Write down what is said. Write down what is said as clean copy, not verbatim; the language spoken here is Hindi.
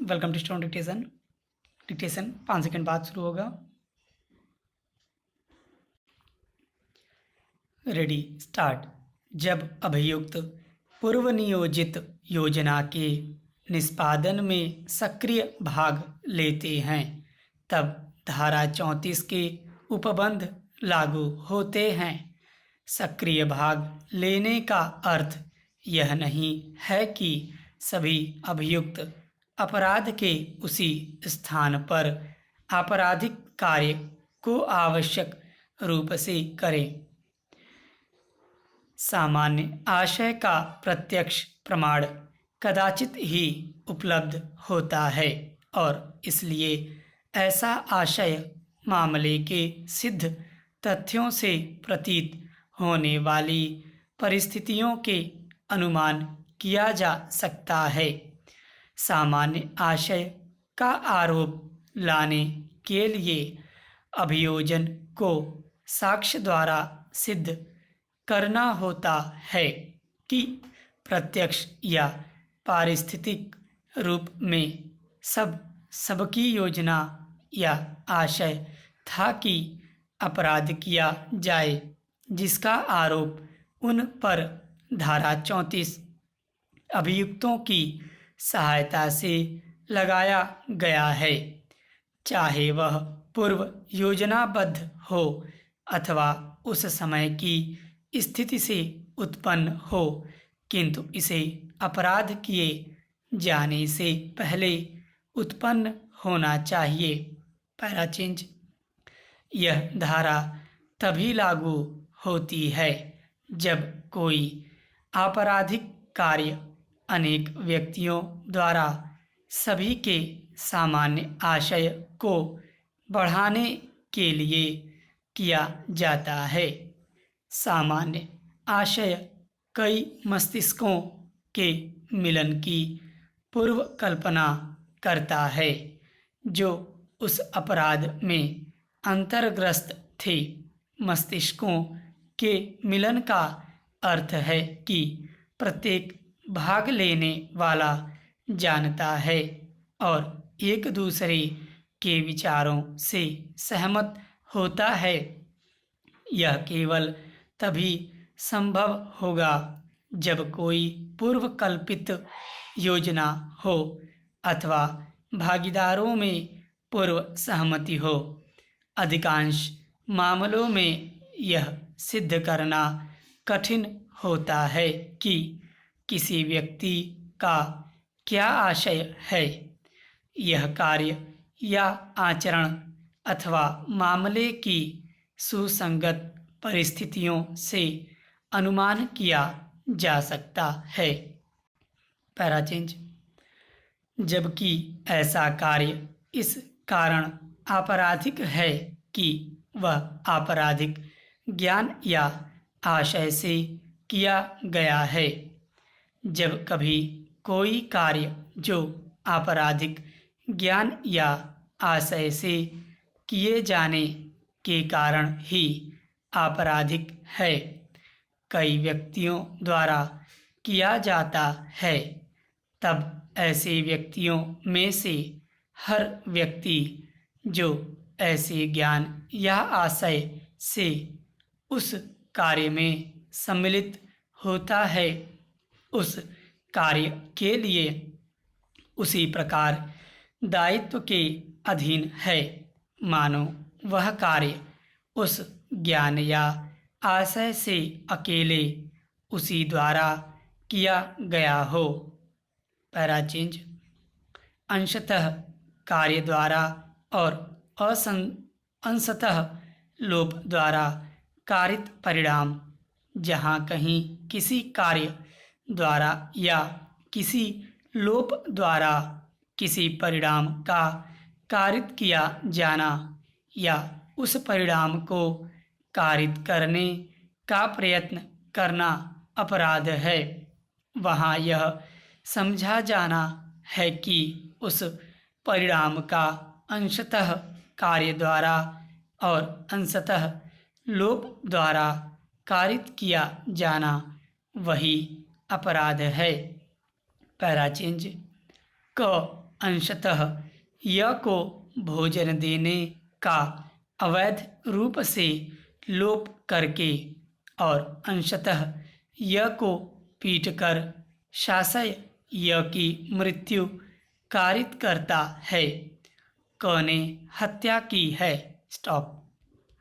Welcome to stone dictation 5 second बाद शुरू होगा। Ready start. जब अभियुक्त पूर्व नियोजित योजना के निष्पादन में सक्रिय भाग लेते हैं तब धारा 34 के उपबंध लागू होते हैं। सक्रिय भाग लेने का अर्थ यह नहीं है कि सभी अभियुक्त अपराध के उसी स्थान पर आपराधिक कार्य को आवश्यक रूप से करें। सामान्य आशय का प्रत्यक्ष प्रमाण कदाचित ही उपलब्ध होता है और इसलिए ऐसा आशय मामले के सिद्ध तथ्यों से प्रतीत होने वाली परिस्थितियों के अनुमान किया जा सकता है। सामान्य आशय का आरोप लाने के लिए अभियोजन को साक्ष्य द्वारा सिद्ध करना होता है कि प्रत्यक्ष या पारिस्थितिक रूप में सबकी योजना या आशय था कि अपराध किया जाए जिसका आरोप उन पर धारा 34 अभियुक्तों की सहायता से लगाया गया है, चाहे वह पूर्व योजनाबद्ध हो अथवा उस समय की स्थिति से उत्पन्न हो, किंतु इसे अपराध किए जाने से पहले उत्पन्न होना चाहिए। Para change. यह धारा तभी लागू होती है जब कोई आपराधिक कार्य अनेक व्यक्तियों द्वारा सभी के सामान्य आशय को बढ़ाने के लिए किया जाता है। सामान्य आशय कई मस्तिष्कों के मिलन की पूर्व कल्पना करता है जो उस अपराध में अंतर्ग्रस्त थे। मस्तिष्कों के मिलन का अर्थ है कि प्रत्येक भाग लेने वाला जानता है और एक दूसरे के विचारों से सहमत होता है। यह केवल तभी संभव होगा जब कोई पूर्व कल्पित योजना हो अथवा भागीदारों में पूर्व सहमति हो। अधिकांश मामलों में यह सिद्ध करना कठिन होता है कि किसी व्यक्ति का क्या आशय है। यह कार्य या आचरण अथवा मामले की सुसंगत परिस्थितियों से अनुमान किया जा सकता है। Para change. जबकि ऐसा कार्य इस कारण आपराधिक है कि वह आपराधिक ज्ञान या आशय से किया गया है। जब कभी कोई कार्य जो आपराधिक ज्ञान या आशय से किए जाने के कारण ही आपराधिक है, कई व्यक्तियों द्वारा किया जाता है, तब ऐसे व्यक्तियों में से हर व्यक्ति जो ऐसे ज्ञान या आशय से उस कार्य में सम्मिलित होता है उस कार्य के लिए उसी प्रकार दायित्व के अधीन है मानो वह कार्य उस ज्ञान या आशय से अकेले उसी द्वारा किया गया हो। Para change. अंशतः कार्य द्वारा और अंशतः लोप द्वारा कारित परिणाम। जहाँ कहीं किसी कार्य द्वारा या किसी लोप द्वारा किसी परिणाम का कारित किया जाना या उस परिणाम को कारित करने का प्रयत्न करना अपराध है, वहाँ यह समझा जाना है कि उस परिणाम का अंशतः कार्य द्वारा और अंशतः लोप द्वारा कारित किया जाना वही अपराध है। Para change. क अंशतः य को भोजन देने का अवैध रूप से लोप करके और अंशतः य को पीटकर शासय य की मृत्यु कारित करता है। क ने हत्या की है। स्टॉप।